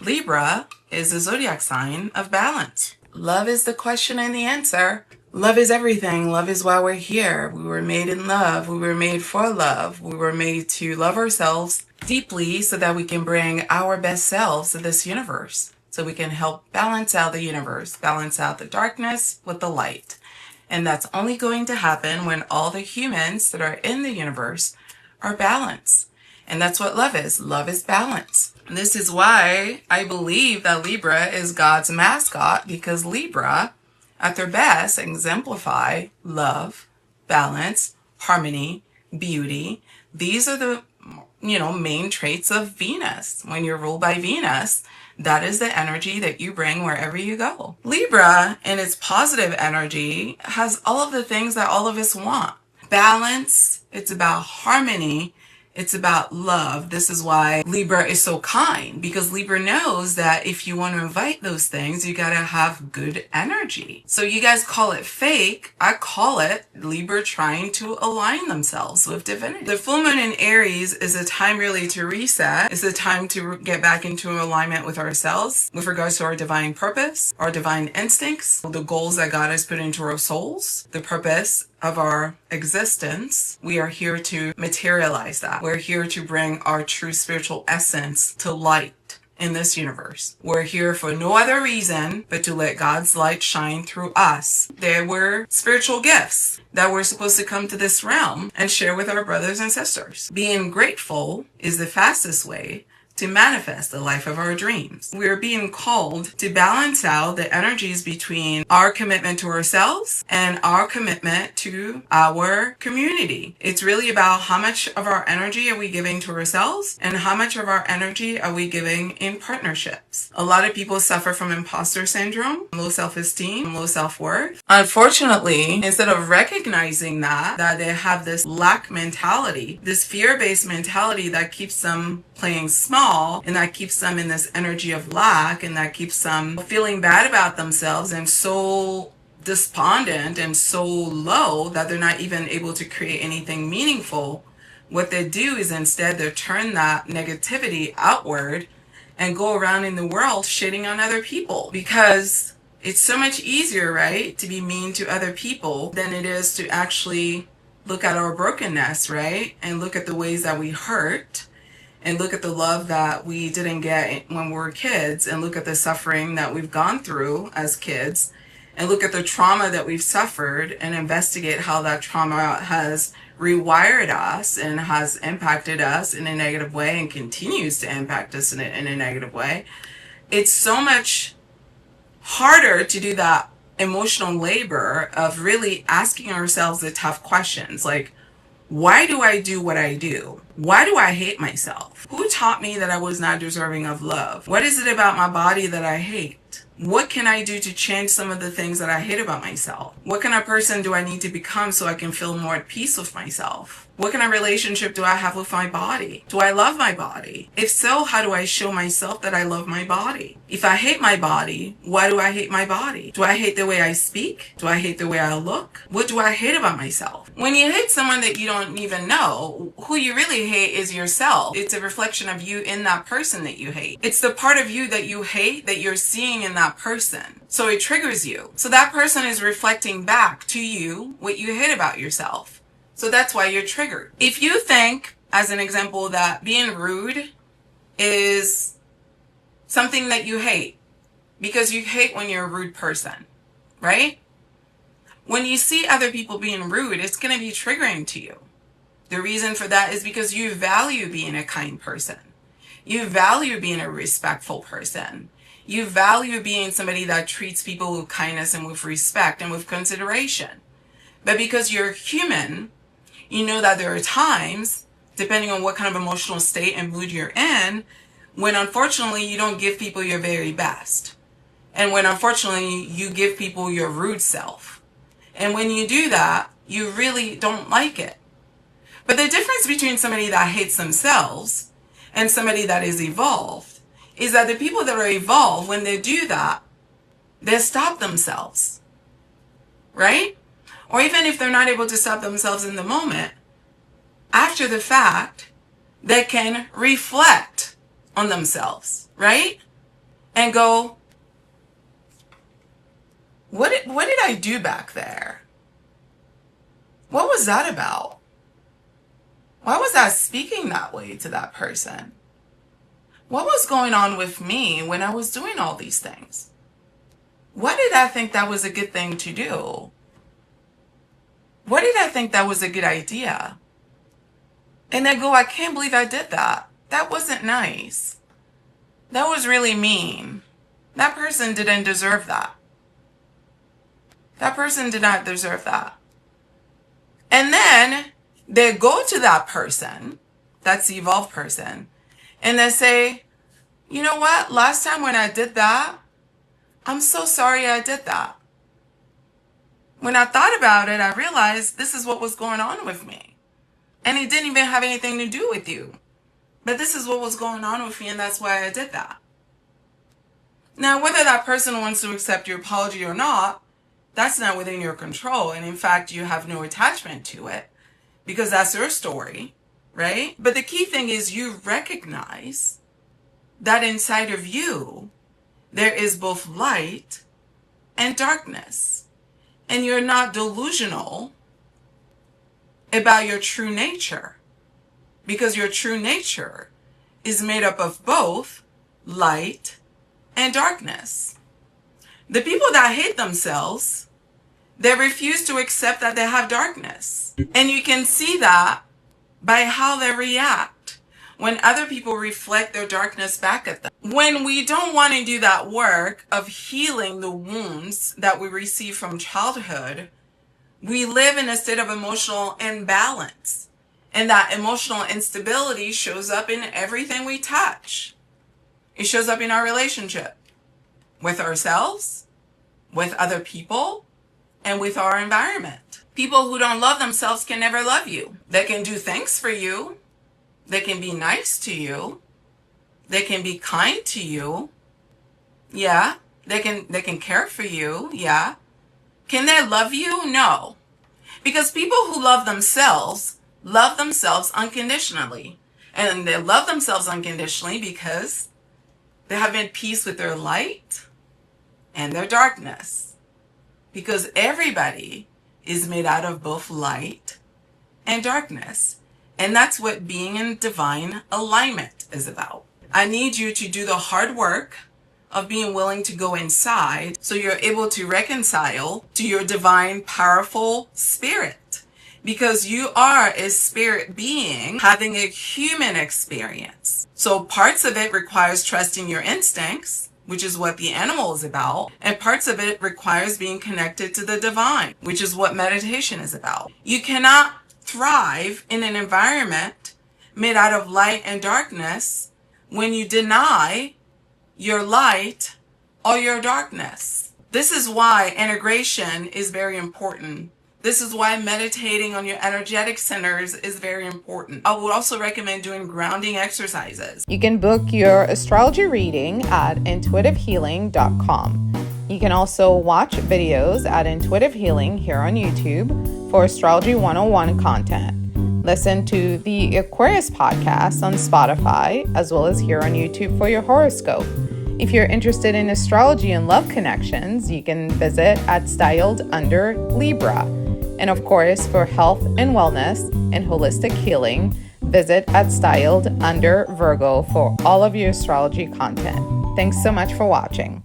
Libra is the zodiac sign of balance. Love is the question and the answer. Love is everything. Love is why we're here. We were made in love. We were made for love. We were made to love ourselves deeply so that we can bring our best selves to this universe. So we can help balance out the universe, balance out the darkness with the light. And that's only going to happen when all the humans that are in the universe are balanced. And that's what love is. Love is balance. And this is why I believe that Libra is God's mascot, because Libra, at their best, exemplify love, balance, harmony, beauty. These are the, main traits of Venus. When you're ruled by Venus, that is the energy that you bring wherever you go. Libra, in its positive energy, has all of the things that all of us want. Balance, it's about harmony, it's about love. This is why Libra is so kind, because Libra knows that if you want to invite those things, you gotta have good energy. So you guys call it fake. I call it Libra trying to align themselves with divinity. The full moon in Aries is a time really to reset. It's a time to get back into alignment with ourselves with regards to our divine purpose, our divine instincts, the goals that God has put into our souls, the purpose of our existence. We are here to materialize that. We're here to bring our true spiritual essence to light in this universe. We're here for no other reason but to let God's light shine through us. There were spiritual gifts that we're supposed to come to this realm and share with our brothers and sisters. Being grateful is the fastest way to manifest the life of our dreams. We're being called to balance out the energies between our commitment to ourselves and our commitment to our community. It's really about how much of our energy are we giving to ourselves and how much of our energy are we giving in partnerships. A lot of people suffer from imposter syndrome, low self-esteem, low self-worth. Unfortunately, instead of recognizing that they have this lack mentality, this fear-based mentality that keeps them playing small, and that keeps them in this energy of lack, and that keeps them feeling bad about themselves and so despondent and so low that they're not even able to create anything meaningful. What they do is instead they turn that negativity outward and go around in the world shitting on other people, because it's so much easier, right, to be mean to other people than it is to actually look at our brokenness, right, and look at the ways that we hurt, and look at the love that we didn't get when we were kids, and look at the suffering that we've gone through as kids, and look at the trauma that we've suffered, and investigate how that trauma has rewired us and has impacted us in a negative way and continues to impact us in a negative way. It's so much harder to do that emotional labor of really asking ourselves the tough questions, like, why do I do what I do? Why do I hate myself? Who taught me that I was not deserving of love? What is it about my body that I hate? What can I do to change some of the things that I hate about myself? What kind of person do I need to become so I can feel more at peace with myself? What kind of relationship do I have with my body? Do I love my body? If so, how do I show myself that I love my body? If I hate my body, why do I hate my body? Do I hate the way I speak? Do I hate the way I look? What do I hate about myself? When you hate someone that you don't even know, who you really hate is yourself. It's a reflection of you in that person that you hate. It's the part of you that you hate that you're seeing in that person. So it triggers you. So that person is reflecting back to you what you hate about yourself. So that's why you're triggered. If you think, as an example, that being rude is something that you hate, because you hate when you're a rude person, right? When you see other people being rude, it's going to be triggering to you. The reason for that is because you value being a kind person. You value being a respectful person. You value being somebody that treats people with kindness and with respect and with consideration. But because you're human, you know that there are times, depending on what kind of emotional state and mood you're in, when unfortunately you don't give people your very best. And when unfortunately you give people your rude self. And when you do that, you really don't like it. But the difference between somebody that hates themselves and somebody that is evolved is that the people that are evolved, when they do that, they stop themselves, right? Or even if they're not able to stop themselves in the moment, after the fact, they can reflect on themselves, right? and go, what did I do back there? What was that about? Why was I speaking that way to that person? What was going on with me when I was doing all these things? Why did I think that was a good thing to do? Why did I think that was a good idea? And then go, I can't believe I did that. That wasn't nice. That was really mean. That person didn't deserve that. That person did not deserve that. And then they go to that person, that's the evolved person, and they say, you know what? Last time when I did that, I'm so sorry I did that. When I thought about it, I realized this is what was going on with me. And it didn't even have anything to do with you. But this is what was going on with me, and that's why I did that. Now, whether that person wants to accept your apology or not, that's not within your control. And in fact, you have no attachment to it because that's your story, right? But the key thing is you recognize that inside of you, there is both light and darkness. And you're not delusional about your true nature, because your true nature is made up of both light and darkness. The people that hate themselves, they refuse to accept that they have darkness. And you can see that by how they react when other people reflect their darkness back at them. When we don't want to do that work of healing the wounds that we receive from childhood, we live in a state of emotional imbalance. And that emotional instability shows up in everything we touch. It shows up in our relationship with ourselves, with other people, and with our environment. People who don't love themselves can never love you. They can do things for you. They can be nice to you. They can be kind to you. Yeah. They can care for you. Yeah. Can they love you? No. Because people who love themselves unconditionally. And they love themselves unconditionally because they have been at peace with their light and their darkness. Because everybody is made out of both light and darkness. And that's what being in divine alignment is about. I need you to do the hard work of being willing to go inside so you're able to reconcile to your divine, powerful spirit. Because you are a spirit being having a human experience. So parts of it requires trusting your instincts, which is what the animal is about. And parts of it requires being connected to the divine, which is what meditation is about. You cannot thrive in an environment made out of light and darkness when you deny your light or your darkness. This is why integration is very important. This is why meditating on your energetic centers is very important. I would also recommend doing grounding exercises. You can book your astrology reading at intuitivehealing.com. You can also watch videos at Intuitive Healing here on YouTube for Astrology 101 content. Listen to the Aquarius podcast on Spotify, as well as here on YouTube for your horoscope. If you're interested in astrology and love connections, you can visit at Styled Under Libra. And of course, for health and wellness and holistic healing, visit at Styled Under Virgo for all of your astrology content. Thanks so much for watching.